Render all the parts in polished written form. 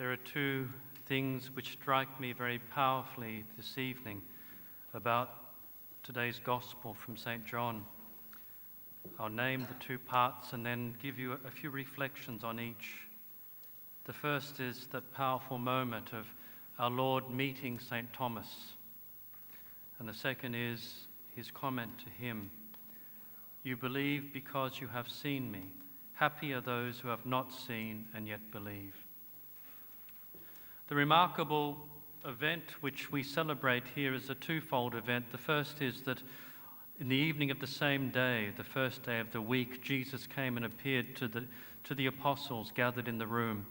There are two things which strike me very powerfully this evening about today's Gospel from St. John. I'll name the two parts and then give you a few reflections on each. The first is that powerful moment of our Lord meeting St. Thomas. And the second is his comment to him, "You believe because you have seen me. Happy are those who have not seen and yet believe." The remarkable event which we celebrate here is a twofold event. The first is that in the evening of the same day, the first day of the week, Jesus came and appeared to the apostles gathered in the room.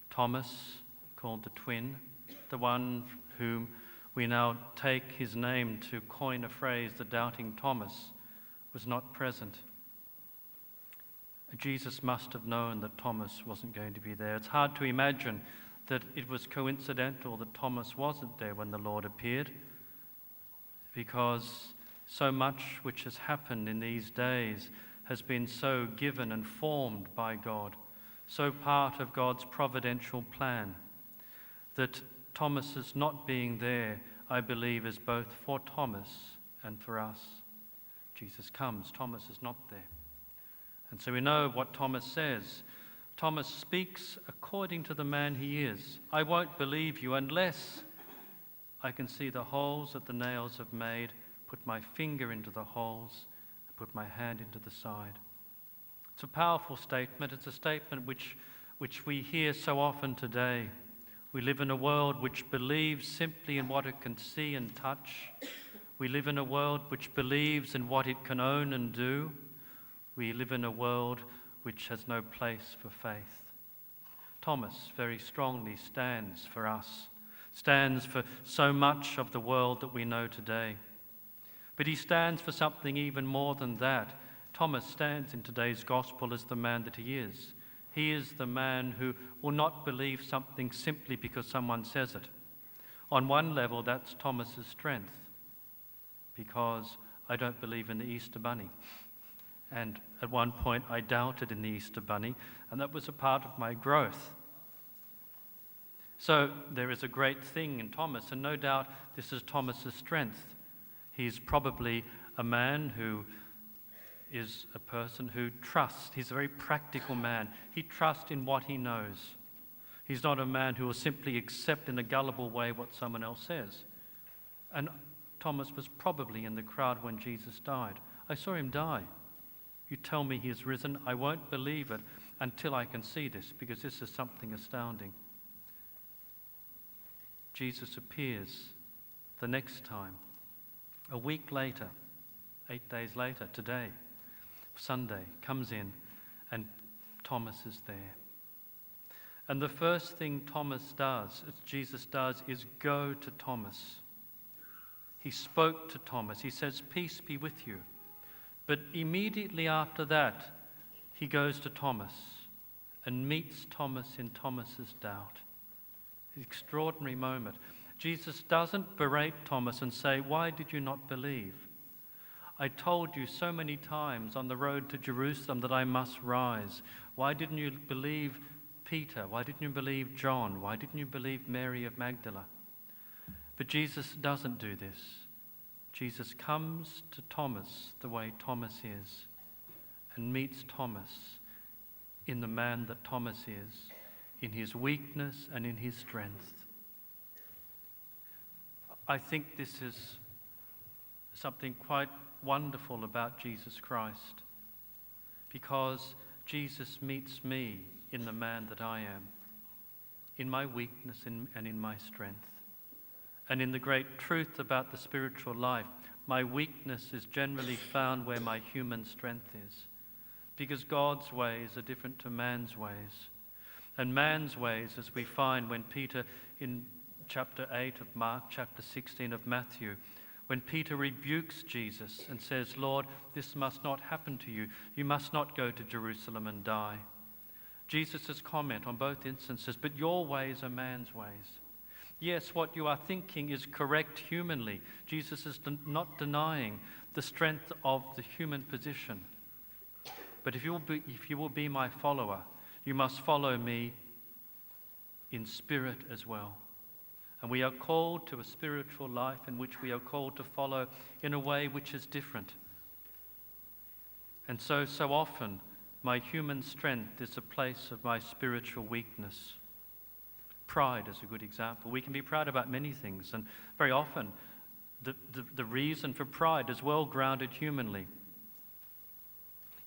Thomas, called the twin, the one whom we now take his name to coin a phrase, the doubting Thomas, was not present. Jesus must have known that Thomas wasn't going to be there. It's hard to imagine that it was coincidental that Thomas wasn't there when the Lord appeared, because so much which has happened in these days has been so given and formed by God, so part of God's providential plan, that Thomas's not being there, I believe, is both for Thomas and for us. Jesus comes, Thomas is not there. And so we know what Thomas says. Thomas speaks according to the man he is. I won't believe you unless I can see the holes that the nails have made, put my finger into the holes, and put my hand into the side. It's a powerful statement. It's a statement which we hear so often today. We live in a world which believes simply in what it can see and touch. We live in a world which believes in what it can own and do. We live in a world which has no place for faith. Thomas very strongly stands for us, stands for so much of the world that we know today. But he stands for something even more than that. Thomas stands in today's gospel as the man that he is. He is the man who will not believe something simply because someone says it. On one level, that's Thomas's strength, because I don't believe in the Easter Bunny. And at one point, I doubted in the Easter Bunny, and that was a part of my growth. So there is a great thing in Thomas, and no doubt this is Thomas's strength. He's probably a man who is a person who trusts. He's a very practical man. He trusts in what he knows. He's not a man who will simply accept in a gullible way what someone else says. And Thomas was probably in the crowd when Jesus died. I saw him die. You tell me he is risen, I won't believe it until I can see this, because this is something astounding. Jesus appears the next time, a week later, 8 days later, today, Sunday, comes in, and Thomas is there. And the first thing Jesus does, is go to Thomas. He spoke to Thomas. He says, "Peace be with you." But immediately after that, he goes to Thomas and meets Thomas in Thomas's doubt. An extraordinary moment. Jesus doesn't berate Thomas and say, "Why did you not believe? I told you so many times on the road to Jerusalem that I must rise. Why didn't you believe Peter? Why didn't you believe John? Why didn't you believe Mary of Magdala?" But Jesus doesn't do this. Jesus comes to Thomas the way Thomas is and meets Thomas in the man that Thomas is, in his weakness and in his strength. I think this is something quite wonderful about Jesus Christ, because Jesus meets me in the man that I am, in my weakness and in my strength. And in the great truth about the spiritual life, my weakness is generally found where my human strength is, because God's ways are different to man's ways. And man's ways, as we find when Peter, in chapter 8 of Mark, chapter 16 of Matthew, when Peter rebukes Jesus and says, "Lord, this must not happen to you. You must not go to Jerusalem and die." Jesus' comment on both instances, "But your ways are man's ways." Yes, what you are thinking is correct humanly. Jesus is not denying the strength of the human position. But if you will be my follower, you must follow me in spirit as well. And we are called to a spiritual life in which we are called to follow in a way which is different. And so often, my human strength is a place of my spiritual weakness. Pride is a good example. We can be proud about many things, and very often the reason for pride is well grounded humanly.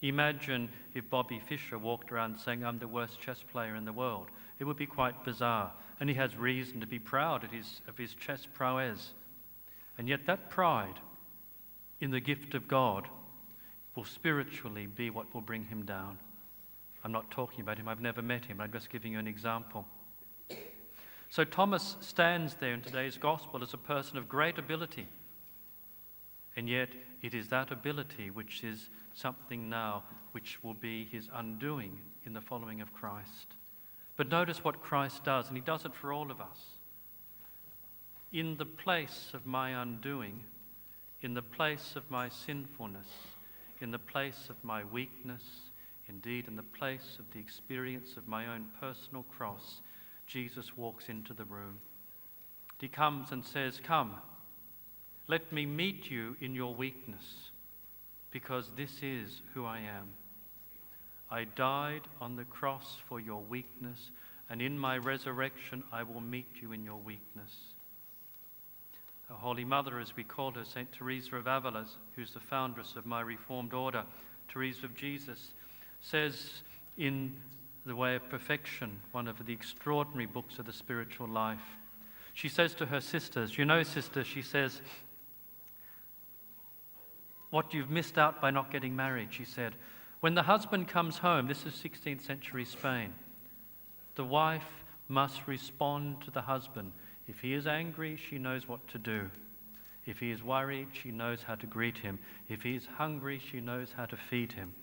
Imagine if Bobby Fischer walked around saying, "I'm the worst chess player in the world." It would be quite bizarre, and he has reason to be proud of his chess prowess. And yet that pride in the gift of God will spiritually be what will bring him down. I'm not talking about him, I've never met him, I'm just giving you an example. So Thomas stands there in today's gospel as a person of great ability, and yet it is that ability which is something now which will be his undoing in the following of Christ. But notice what Christ does, and he does it for all of us. In the place of my undoing, in the place of my sinfulness, in the place of my weakness, indeed in the place of the experience of my own personal cross, Jesus walks into the room. He comes and says, "Come, let me meet you in your weakness, because this is who I am. I died on the cross for your weakness, and in my resurrection I will meet you in your weakness." Our Holy Mother, as we call her, St. Teresa of Avila, who's the foundress of my Reformed order, Teresa of Jesus, says in The Way of Perfection, one of the extraordinary books of the spiritual life, she says to her sisters, "You know, sisters," she says, "what you've missed out by not getting married," she said. "When the husband comes home," this is 16th century Spain, "the wife must respond to the husband. If he is angry, she knows what to do. If he is worried, she knows how to greet him. If he is hungry, she knows how to feed him."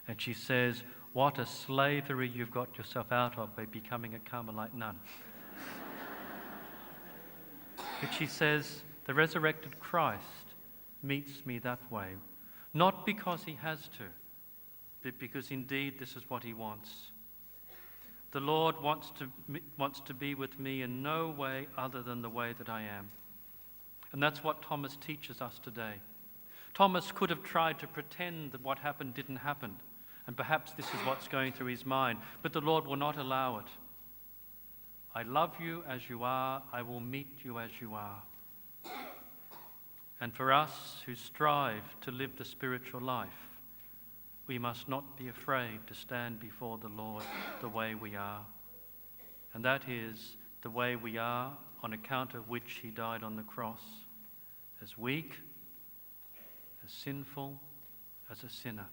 And she says, "What a slavery you've got yourself out of by becoming a Carmelite nun." But she says, the resurrected Christ meets me that way, not because he has to, but because indeed this is what he wants. The Lord wants to be with me in no way other than the way that I am. And that's what Thomas teaches us today. Thomas could have tried to pretend that what happened didn't happen, and perhaps this is what's going through his mind, but the Lord will not allow it. "I love you as you are, I will meet you as you are." And for us who strive to live the spiritual life, we must not be afraid to stand before the Lord the way we are. And that is the way we are on account of which he died on the cross, as weak, as sinful, as a sinner,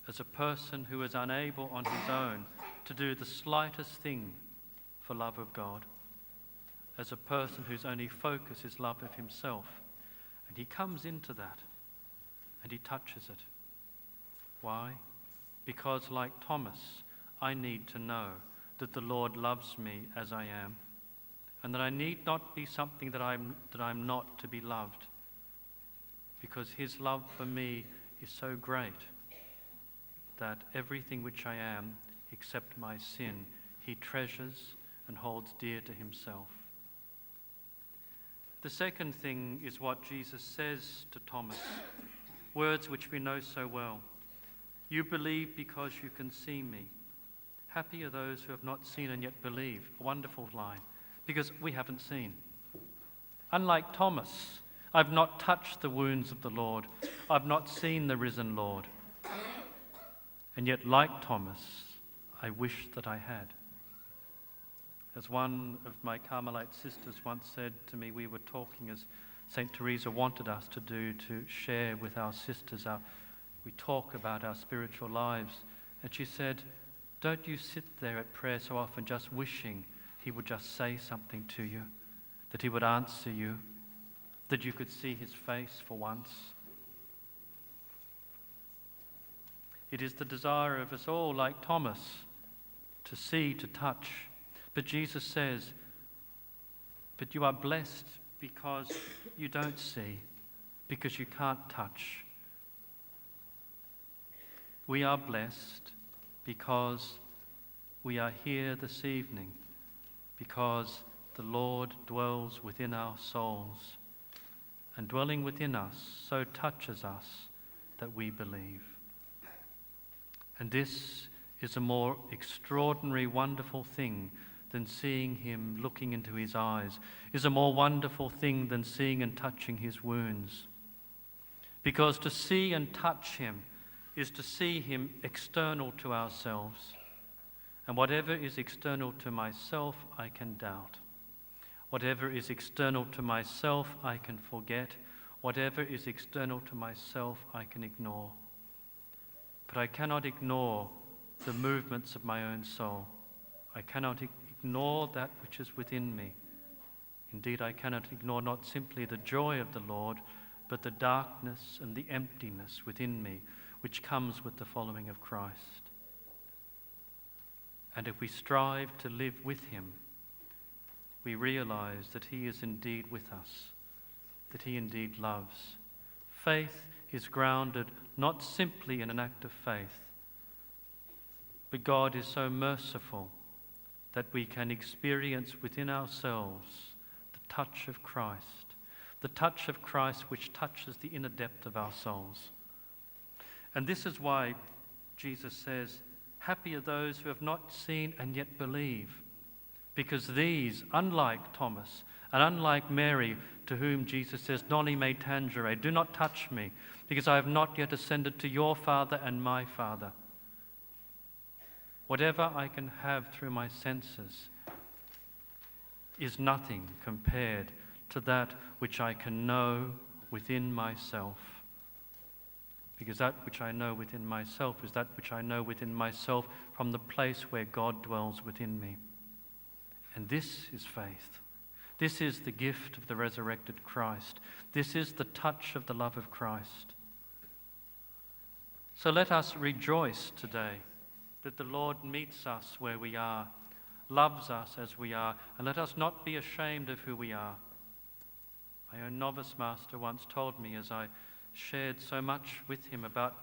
as a person who is unable on his own to do the slightest thing for love of God, as a person whose only focus is love of himself. And he comes into that and he touches it. Why? Because like Thomas, I need to know that the Lord loves me as I am, and that I need not be something that I'm not to be loved, because his love for me is so great that everything which I am, except my sin, he treasures and holds dear to himself. The second thing is what Jesus says to Thomas, words which we know so well. "You believe because you can see me. Happy are those who have not seen and yet believe." A wonderful line, because we haven't seen. Unlike Thomas, I've not touched the wounds of the Lord. I've not seen the risen Lord. And yet, like Thomas, I wish that I had. As one of my Carmelite sisters once said to me, we were talking as St. Teresa wanted us to do, to share with our sisters. We talk about our spiritual lives. And she said, "Don't you sit there at prayer so often just wishing he would just say something to you, that he would answer you, that you could see his face for once?" It is the desire of us all, like Thomas, to see, to touch. But Jesus says, "But you are blessed because you don't see, because you can't touch." We are blessed because we are here this evening because the Lord dwells within our souls, and dwelling within us so touches us that we believe. And this is a more extraordinary, wonderful thing than seeing him, looking into his eyes, is a more wonderful thing than seeing and touching his wounds. Because to see and touch him is to see him external to ourselves. And whatever is external to myself, I can doubt. Whatever is external to myself, I can forget. Whatever is external to myself, I can ignore. But I cannot ignore the movements of my own soul. I cannot ignore that which is within me. Indeed, I cannot ignore not simply the joy of the Lord, but the darkness and the emptiness within me, which comes with the following of Christ. And if we strive to live with him, we realize that he is indeed with us, that he indeed loves. Faith is grounded not simply in an act of faith, but God is so merciful that we can experience within ourselves the touch of Christ which touches the inner depth of our souls. And this is why Jesus says, happy are those who have not seen and yet believe, because these, unlike Thomas and unlike Mary, to whom Jesus says, Noli me tangere, do not touch me, because I have not yet ascended to your Father and my Father. Whatever I can have through my senses is nothing compared to that which I can know within myself. Because that which I know within myself is that which I know within myself from the place where God dwells within me. And this is faith. This is the gift of the resurrected Christ. This is the touch of the love of Christ. So let us rejoice today that the Lord meets us where we are, loves us as we are, and let us not be ashamed of who we are. My own novice master once told me, as I shared so much with him about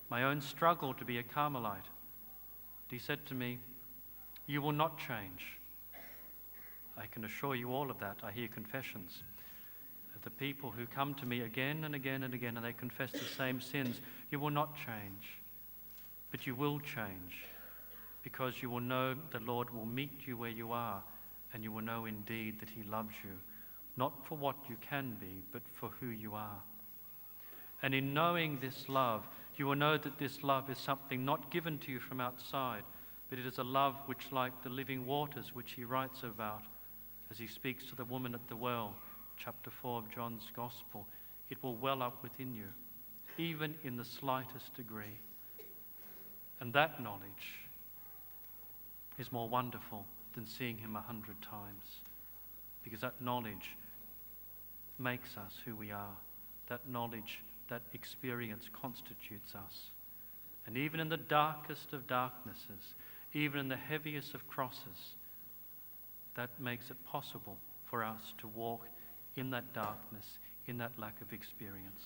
my own struggle to be a Carmelite, he said to me, you will not change. I can assure you all of that. I hear confessions of the people who come to me again and again and again, and they confess the same sins. You will not change, but you will change, because you will know the Lord will meet you where you are, and you will know indeed that he loves you, not for what you can be, but for who you are. And in knowing this love, you will know that this love is something not given to you from outside, but it is a love which, like the living waters which he writes about, as he speaks to the woman at the well, chapter 4 of John's Gospel, it will well up within you, even in the slightest degree. And that knowledge is more wonderful than seeing him 100 times, because that knowledge makes us who we are. That knowledge, that experience constitutes us. And even in the darkest of darknesses, even in the heaviest of crosses, that makes it possible for us to walk in that darkness, in that lack of experience.